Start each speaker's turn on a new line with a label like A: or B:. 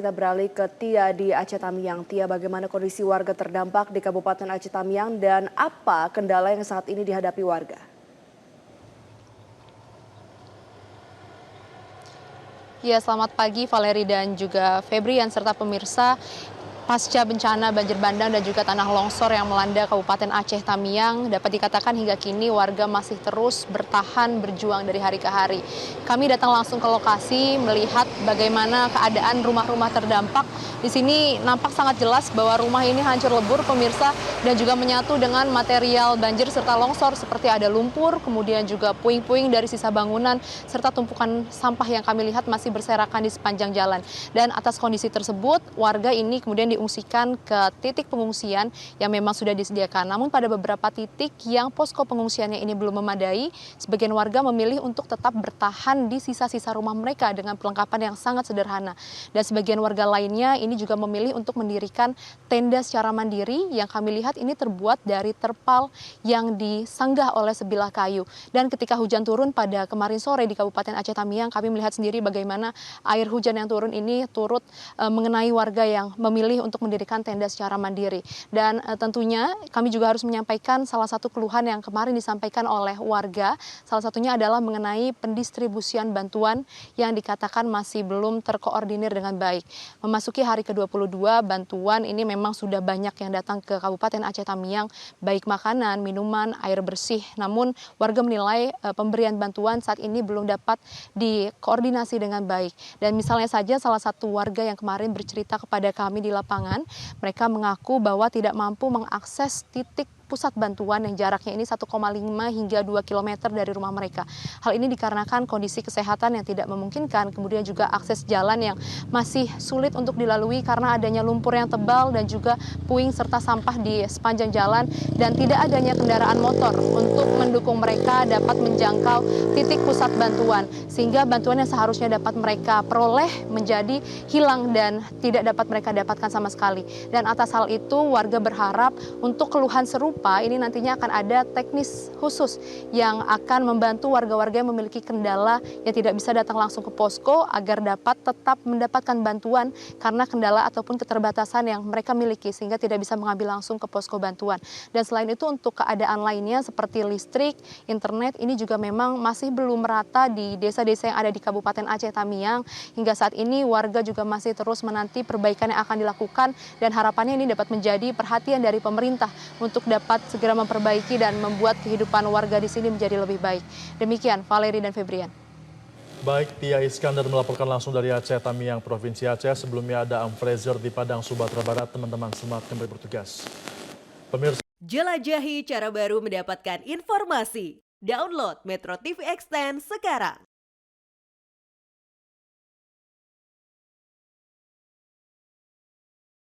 A: kita beralih ke Tia di Aceh Tamiang. Tia, bagaimana kondisi warga terdampak di Kabupaten Aceh Tamiang dan apa kendala yang saat ini dihadapi warga?
B: Ya, selamat pagi Valeri dan juga Febrian serta pemirsa. Pasca bencana banjir bandang dan juga tanah longsor yang melanda Kabupaten Aceh Tamiang, dapat dikatakan hingga kini warga masih terus bertahan berjuang dari hari ke hari. Kami datang langsung ke lokasi melihat bagaimana keadaan rumah-rumah terdampak. Di sini nampak sangat jelas bahwa rumah ini hancur lebur pemirsa dan juga menyatu dengan material banjir serta longsor seperti ada lumpur, kemudian juga puing-puing dari sisa bangunan serta tumpukan sampah yang kami lihat masih berserakan di sepanjang jalan. Dan atas kondisi tersebut, warga ini kemudian diungsikan ke titik pengungsian yang memang sudah disediakan. Namun pada beberapa titik yang posko pengungsiannya ini belum memadai, sebagian warga memilih untuk tetap bertahan di sisa-sisa rumah mereka dengan perlengkapan yang sangat sederhana. Dan sebagian warga lainnya ini juga memilih untuk mendirikan tenda secara mandiri yang kami lihat ini terbuat dari terpal yang disanggah oleh sebilah kayu. Dan ketika hujan turun pada kemarin sore di Kabupaten Aceh Tamiang, kami melihat sendiri bagaimana air hujan yang turun ini turut mengenai warga yang memilih untuk mendirikan tenda secara mandiri. Dan tentunya kami juga harus menyampaikan salah satu keluhan yang kemarin disampaikan oleh warga, salah satunya adalah mengenai pendistribusian bantuan yang dikatakan masih belum terkoordinir dengan baik. Memasuki hari ke-22, bantuan ini memang sudah banyak yang datang ke Kabupaten Aceh Tamiang, baik makanan, minuman, air bersih. Namun warga menilai pemberian bantuan saat ini belum dapat dikoordinasi dengan baik. Dan misalnya saja salah satu warga yang kemarin bercerita kepada kami di lapangan, mereka mengaku bahwa tidak mampu mengakses titik pusat bantuan yang jaraknya ini 1,5 hingga 2 km dari rumah mereka. Hal ini dikarenakan kondisi kesehatan yang tidak memungkinkan, kemudian juga akses jalan yang masih sulit untuk dilalui karena adanya lumpur yang tebal dan juga puing serta sampah di sepanjang jalan dan tidak adanya kendaraan motor untuk mendukung mereka dapat menjangkau titik pusat bantuan. Sehingga bantuan yang seharusnya dapat mereka peroleh menjadi hilang dan tidak dapat mereka dapatkan sama sekali. Dan atas hal itu warga berharap untuk keluhan serupa ini nantinya akan ada teknis khusus yang akan membantu warga-warga yang memiliki kendala yang tidak bisa datang langsung ke posko agar dapat tetap mendapatkan bantuan karena kendala ataupun keterbatasan yang mereka miliki sehingga tidak bisa mengambil langsung ke posko bantuan. Dan selain itu untuk keadaan lainnya seperti listrik, internet ini juga memang masih belum merata di desa-desa yang ada di Kabupaten Aceh Tamiang. Hingga saat ini warga juga masih terus menanti perbaikan yang akan dilakukan dan harapannya ini dapat menjadi perhatian dari pemerintah untuk dapat segera memperbaiki dan membuat kehidupan warga di sini menjadi lebih baik. Demikian Valeri dan Febrian.
C: Baik, Tia Iskandar melaporkan langsung dari Aceh Tamiang, Provinsi Aceh. Sebelumnya ada Amfrezer di Padang, Sumatera Barat. Teman-teman semangat kembali bertugas. Pemirsa.
D: Jelajahi cara baru mendapatkan informasi. Download Metro TV Extend sekarang.